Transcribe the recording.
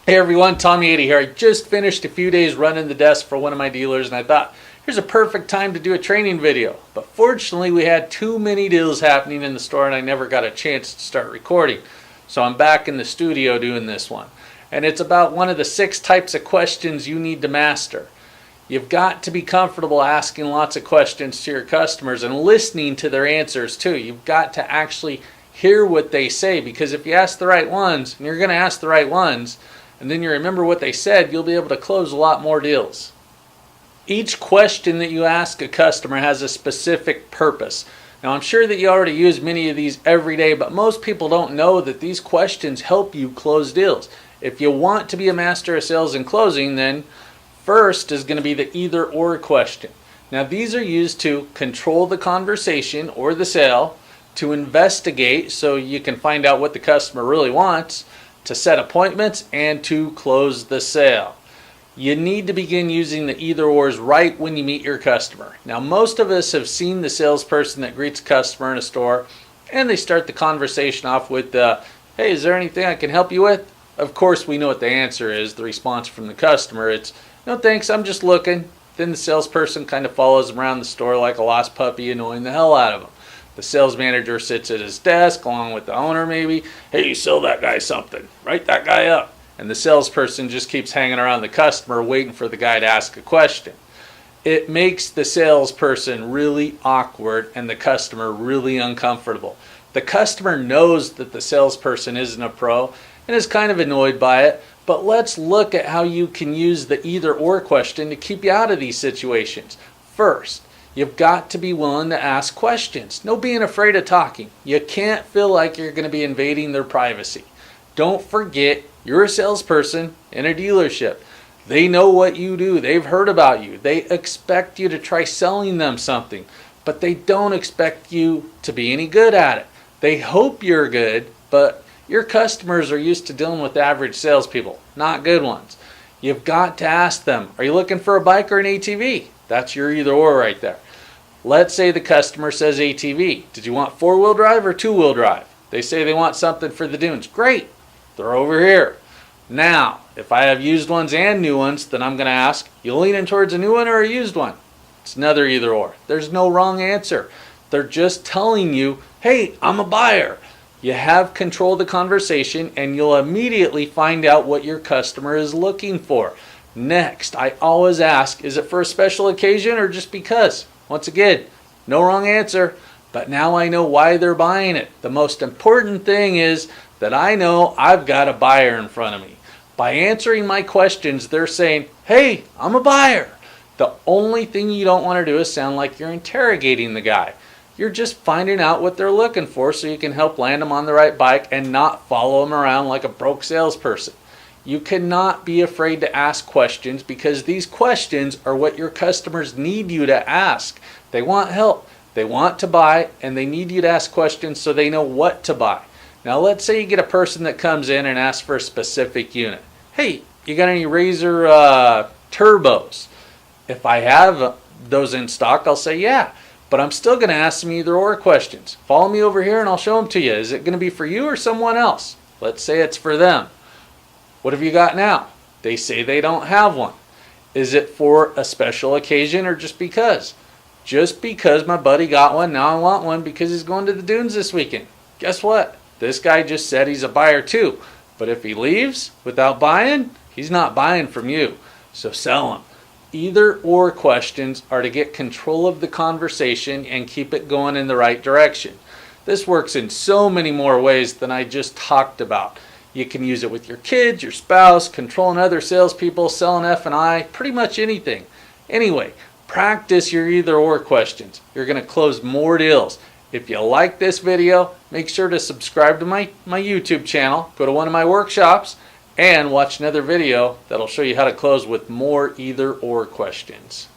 Hey everyone, Tommy80 here. I just finished a few days running the desk for one of my dealers and I thought, here's a perfect time to do a training video. But fortunately we had too many deals happening in the store and I never got a chance to start recording. So I'm back in the studio doing this one. And it's about one of the 6 types of questions you need to master. You've got to be comfortable asking lots of questions to your customers and listening to their answers too. You've got to actually hear what they say, because if you ask the right ones, and you're going to ask the right ones, and then you remember what they said, you'll be able to close a lot more deals. Each question that you ask a customer has a specific purpose. Now I'm sure that you already use many of these every day, but most people don't know that these questions help you close deals. If you want to be a master of sales and closing, then first is going to be the either or question. Now these are used to control the conversation or the sale, to investigate so you can find out what the customer really wants, to set appointments, and to close the sale. You need to begin using the either ors right when you meet your customer. Now most of us have seen the salesperson that greets a customer in a store and they start the conversation off with, hey, is there anything I can help you with? Of course we know what the answer is, the response from the customer. It's, no thanks, I'm just looking. Then the salesperson kind of follows them around the store like a lost puppy, annoying the hell out of them. The sales manager sits at his desk along with the owner maybe. Hey, you sell that guy something. Write that guy up. And the salesperson just keeps hanging around the customer waiting for the guy to ask a question. It makes the salesperson really awkward and the customer really uncomfortable. The customer knows that the salesperson isn't a pro and is kind of annoyed by it, but let's look at how you can use the either or question to keep you out of these situations. First, you've got to be willing to ask questions. No being afraid of talking. You can't feel like you're going to be invading their privacy. Don't forget, you're a salesperson in a dealership. They know what you do. They've heard about you. They expect you to try selling them something, but they don't expect you to be any good at it. They hope you're good, but your customers are used to dealing with average salespeople, not good ones. You've got to ask them, are you looking for a bike or an ATV? That's your either or right there. Let's say the customer says ATV. Did you want 4-wheel drive or 2-wheel drive? They say they want something for the dunes. Great, they're over here. Now, if I have used ones and new ones, then I'm going to ask, you leaning towards a new one or a used one? It's another either or. There's no wrong answer. They're just telling you, hey, I'm a buyer. You have control of the conversation and you'll immediately find out what your customer is looking for. Next, I always ask, is it for a special occasion or just because? Once again, no wrong answer, but now I know why they're buying it. The most important thing is that I know I've got a buyer in front of me. By answering my questions, they're saying, hey, I'm a buyer. The only thing you don't want to do is sound like you're interrogating the guy. You're just finding out what they're looking for so you can help land them on the right bike and not follow them around like a broke salesperson. You cannot be afraid to ask questions because these questions are what your customers need you to ask. They want help, they want to buy, and they need you to ask questions so they know what to buy. Now let's say you get a person that comes in and asks for a specific unit. Hey, you got any Razor turbos? If I have those in stock, I'll say yeah, but I'm still going to ask some either or questions. Follow me over here and I'll show them to you. Is it going to be for you or someone else? Let's say it's for them. What have you got now? They say they don't have one. Is it for a special occasion or just because? Just because my buddy got one, now I want one because he's going to the dunes this weekend. Guess what? This guy just said he's a buyer too. But if he leaves without buying, he's not buying from you. So sell him. Either or questions are to get control of the conversation and keep it going in the right direction. This works in so many more ways than I just talked about. You can use it with your kids, your spouse, controlling other salespeople, selling F&I, pretty much anything. Anyway, practice your either or questions. You're going to close more deals. If you like this video, make sure to subscribe to my YouTube channel, go to one of my workshops, and watch another video that'll show you how to close with more either or questions.